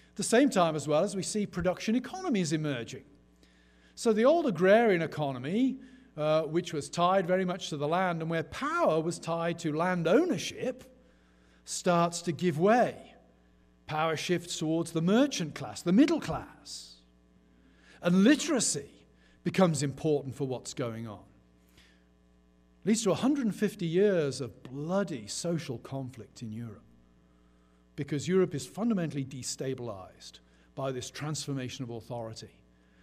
At the same time as well as we see production economies emerging. So the old agrarian economy, which was tied very much to the land and where power was tied to land ownership, starts to give way. Power shifts towards the merchant class, the middle class. And literacy becomes important for what's going on. It leads to 150 years of bloody social conflict in Europe. Because Europe is fundamentally destabilized by this transformation of authority.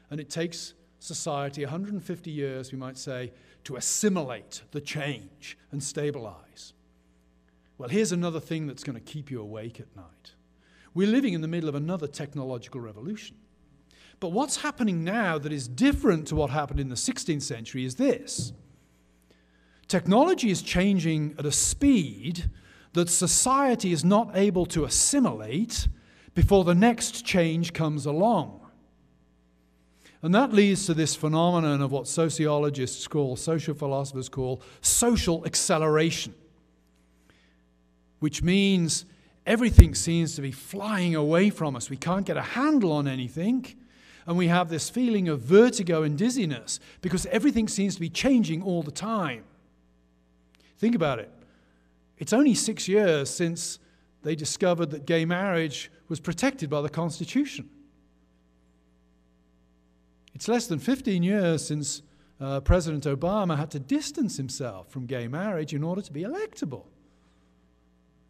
And it takes society 150 years, we might say, to assimilate the change and stabilize. Well, here's another thing that's going to keep you awake at night. We're living in the middle of another technological revolution. But what's happening now that is different to what happened in the 16th century is this. Technology is changing at a speed that society is not able to assimilate before the next change comes along. And that leads to this phenomenon of what sociologists call, social philosophers call, social acceleration, which means everything seems to be flying away from us. We can't get a handle on anything, and we have this feeling of vertigo and dizziness because everything seems to be changing all the time. Think about it. It's only 6 years since they discovered that gay marriage was protected by the Constitution. It's less than 15 years since President Obama had to distance himself from gay marriage in order to be electable.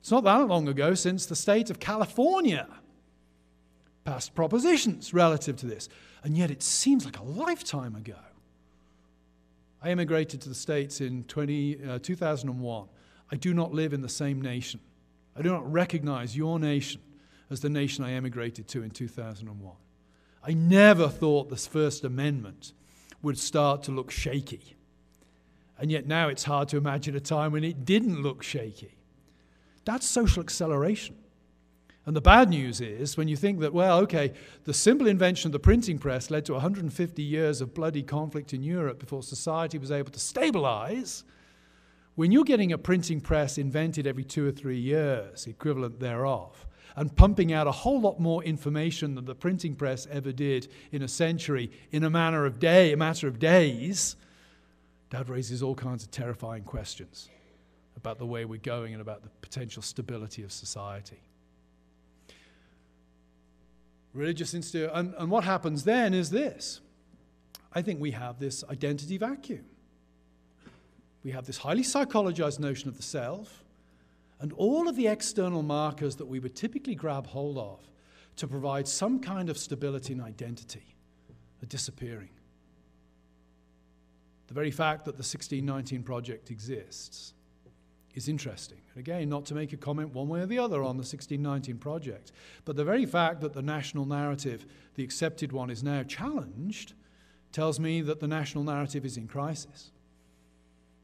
It's not that long ago since the state of California passed propositions relative to this. And yet it seems like a lifetime ago. I immigrated to the States in 2001. I do not live in the same nation. I do not recognize your nation as the nation I emigrated to in 2001. I never thought this First Amendment would start to look shaky. And yet now it's hard to imagine a time when it didn't look shaky. That's social acceleration. And the bad news is, when you think that, well, okay, the simple invention of the printing press led to 150 years of bloody conflict in Europe before society was able to stabilize, when you're getting a printing press invented every 2 or 3 years, equivalent thereof, and pumping out a whole lot more information than the printing press ever did in a century in a matter of days, that raises all kinds of terrifying questions about the way we're going and about the potential stability of society. Religious institution, and what happens then is this. I think we have this identity vacuum. We have this highly psychologized notion of the self, and all of the external markers that we would typically grab hold of to provide some kind of stability and identity are disappearing. The very fact that the 1619 Project exists is interesting. And again, not to make a comment one way or the other on the 1619 Project, but the very fact that the national narrative, the accepted one, is now challenged tells me that the national narrative is in crisis.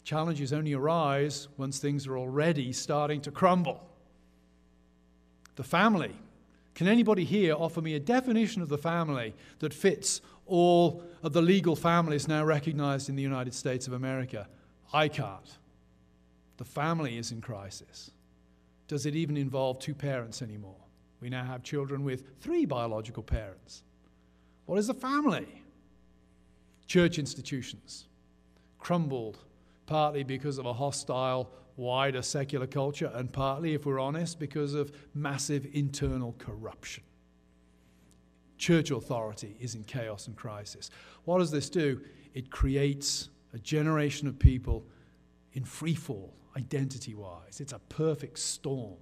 Challenges only arise once things are already starting to crumble. The family. Can anybody here offer me a definition of the family that fits all of the legal families now recognized in the United States of America? I can't. The family is in crisis. Does it even involve 2 parents anymore? We now have children with 3 biological parents. What is the family? Church institutions crumbled, partly because of a hostile, wider secular culture, and partly, if we're honest, because of massive internal corruption. Church authority is in chaos and crisis. What does this do? It creates a generation of people in free fall, identity-wise. It's a perfect storm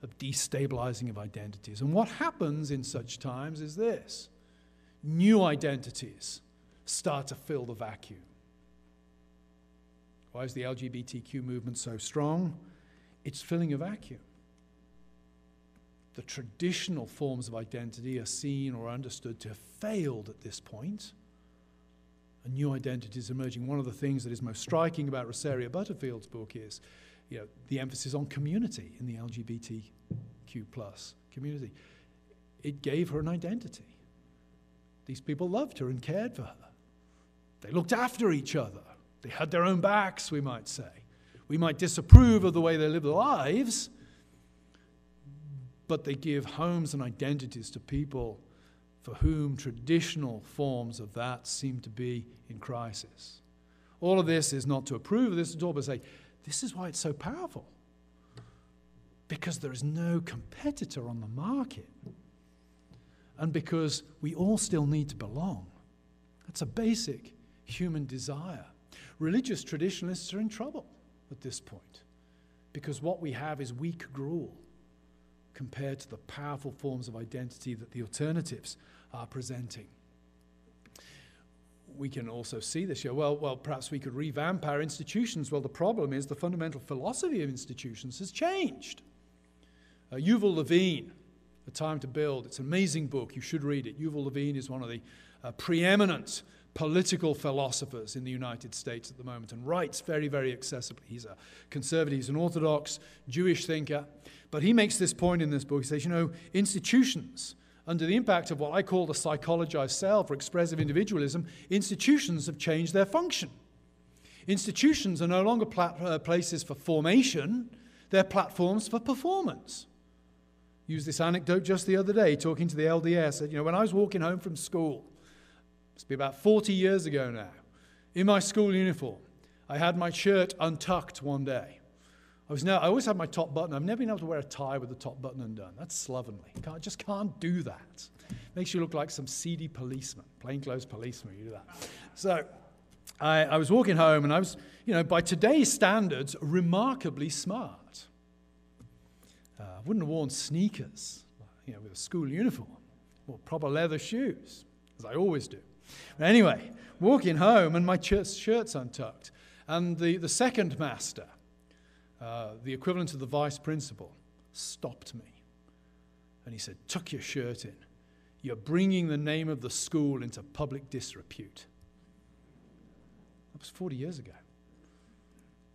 of destabilizing of identities. And what happens in such times is this. New identities start to fill the vacuum. Why is the LGBTQ movement so strong? It's filling a vacuum. The traditional forms of identity are seen or understood to have failed at this point. A new identity is emerging. One of the things that is most striking about Rosaria Butterfield's book is, the emphasis on community in the LGBTQ plus community. It gave her an identity. These people loved her and cared for her. They looked after each other. They had their own backs, we might say. We might disapprove of the way they live their lives, but they give homes and identities to people for whom traditional forms of that seem to be in crisis. All of this is not to approve of this at all, but say, this is why it's so powerful. Because there is no competitor on the market. And because we all still need to belong. That's a basic human desire. Religious traditionalists are in trouble at this point because what we have is weak gruel compared to the powerful forms of identity that the alternatives are presenting. We can also see this here. Well, perhaps we could revamp our institutions. Well, the problem is the fundamental philosophy of institutions has changed. Yuval Levine, A Time to Build, it's an amazing book. You should read it. Yuval Levine is one of the preeminent political philosophers in the United States at the moment and writes very, very accessibly. He's a conservative, he's an orthodox Jewish thinker. But he makes this point in this book. He says, institutions, under the impact of what I call the psychologized self or expressive individualism, institutions have changed their function. Institutions are no longer places for formation, they're platforms for performance. Used this anecdote just the other day, talking to the LDS. Said, when I was walking home from school, must be about 40 years ago now, in my school uniform, I had my shirt untucked one day. I always had my top button. I've never been able to wear a tie with the top button undone. That's slovenly. Just can't do that. Makes you look like some seedy policeman, plainclothes policeman. You do that. So I was walking home, and I was, by today's standards, remarkably smart. I wouldn't have worn sneakers, with a school uniform, or proper leather shoes, as I always do. But anyway, walking home, and my shirt's untucked, and the second master, the equivalent of the vice principal, stopped me. And he said, tuck your shirt in. You're bringing the name of the school into public disrepute. That was 40 years ago.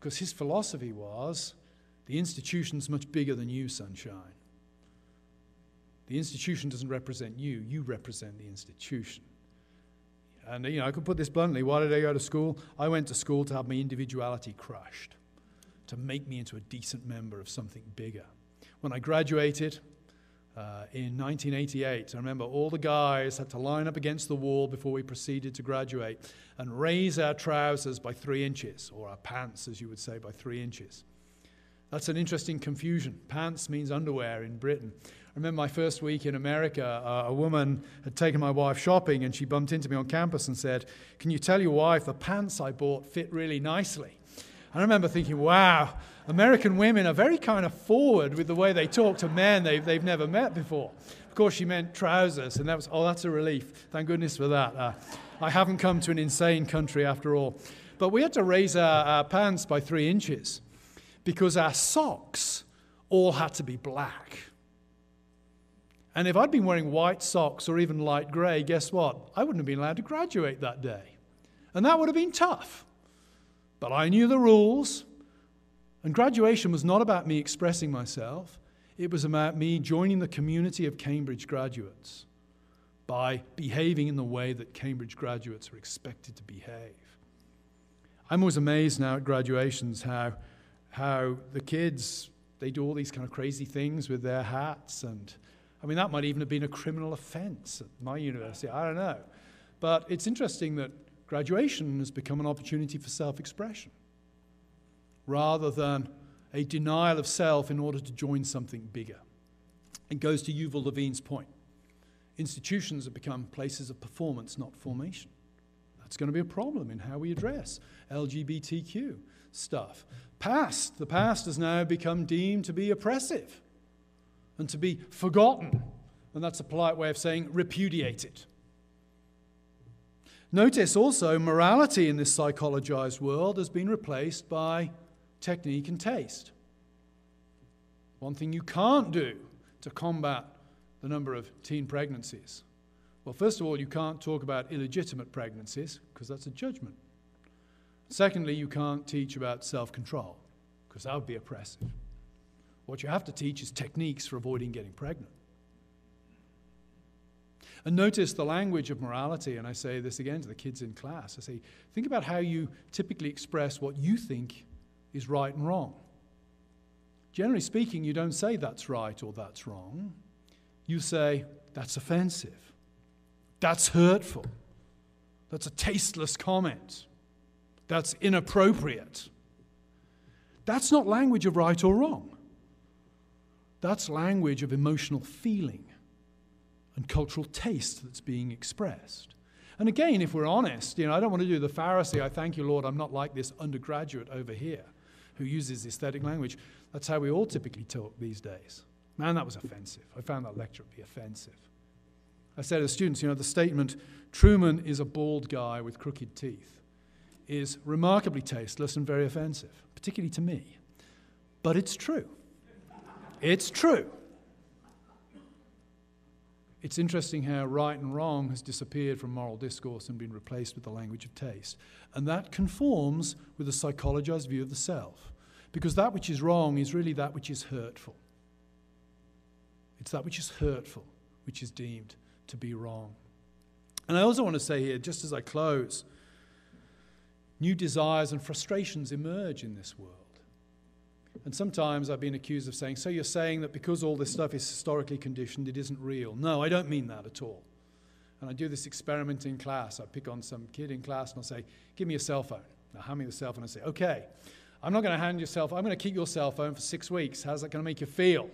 Because his philosophy was, the institution's much bigger than you, sunshine. The institution doesn't represent you. You represent the institution. And, I could put this bluntly. Why did I go to school? I went to school to have my individuality crushed, to make me into a decent member of something bigger. When I graduated in 1988, I remember all the guys had to line up against the wall before we proceeded to graduate and raise our trousers by 3 inches, or our pants, as you would say, by 3 inches. That's an interesting confusion. Pants means underwear in Britain. I remember my first week in America, a woman had taken my wife shopping, and she bumped into me on campus and said, "Can you tell your wife the pants I bought fit really nicely?" I remember thinking, wow, American women are very kind of forward with the way they talk to men they've never met before. Of course, she meant trousers, and that's a relief. Thank goodness for that. I haven't come to an insane country after all. But we had to raise our pants by 3 inches because our socks all had to be black. And if I'd been wearing white socks or even light grey, guess what? I wouldn't have been allowed to graduate that day. And that would have been tough. But I knew the rules, and graduation was not about me expressing myself. It was about me joining the community of Cambridge graduates by behaving in the way that Cambridge graduates are expected to behave. I'm always amazed now at graduations how the kids, they do all these kind of crazy things with their hats, and that might even have been a criminal offense at my university. I don't know. But it's interesting that graduation has become an opportunity for self-expression rather than a denial of self in order to join something bigger. It goes to Yuval Levine's point. Institutions have become places of performance, not formation. That's going to be a problem in how we address LGBTQ stuff. The past has now become deemed to be oppressive and to be forgotten. And that's a polite way of saying repudiated. Notice also morality in this psychologized world has been replaced by technique and taste. One thing you can't do to combat the number of teen pregnancies. Well, first of all, you can't talk about illegitimate pregnancies because that's a judgment. Secondly, you can't teach about self-control because that would be oppressive. What you have to teach is techniques for avoiding getting pregnant. And notice the language of morality, and I say this again to the kids in class. I say, think about how you typically express what you think is right and wrong. Generally speaking, you don't say that's right or that's wrong. You say, that's offensive. That's hurtful. That's a tasteless comment. That's inappropriate. That's not language of right or wrong. That's language of emotional feeling and cultural taste that's being expressed. And again, if we're honest, I don't want to do the Pharisee, I thank you, Lord, I'm not like this undergraduate over here who uses aesthetic language. That's how we all typically talk these days. Man, that was offensive. I found that lecture to be offensive. I said to the students, the statement, Trueman is a bald guy with crooked teeth, is remarkably tasteless and very offensive, particularly to me. But it's true. It's true. It's interesting how right and wrong has disappeared from moral discourse and been replaced with the language of taste. And that conforms with a psychologized view of the self. Because that which is wrong is really that which is hurtful. It's that which is hurtful, which is deemed to be wrong. And I also want to say here, just as I close, new desires and frustrations emerge in this world. And sometimes I've been accused of saying, so you're saying that because all this stuff is historically conditioned, it isn't real. No, I don't mean that at all. And I do this experiment in class. I pick on some kid in class and I'll say, give me a cell phone. Now hand me the cell phone and I say, okay, I'm not going to hand you your cell phone. I'm going to keep your cell phone for 6 weeks. How's that going to make you feel?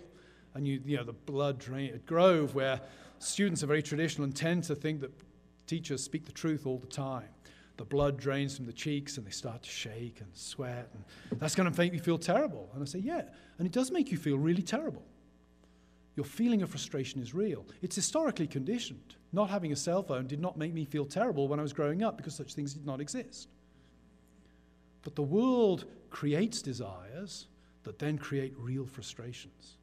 And the blood drain at Grove, where students are very traditional and tend to think that teachers speak the truth all the time. The blood drains from the cheeks and they start to shake and sweat, and that's going to make me feel terrible. And I say, yeah, and it does make you feel really terrible. Your feeling of frustration is real. It's historically conditioned. Not having a cell phone did not make me feel terrible when I was growing up because such things did not exist. But the world creates desires that then create real frustrations.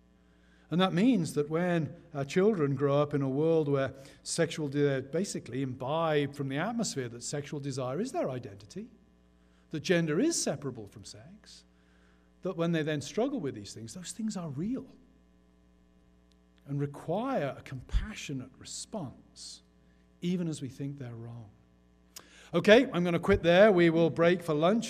And that means that when our children grow up in a world where they basically imbibe from the atmosphere that sexual desire is their identity, that gender is separable from sex, that when they then struggle with these things, those things are real. and require a compassionate response, even as we think they're wrong. Okay, I'm going to quit there. We will break for lunch.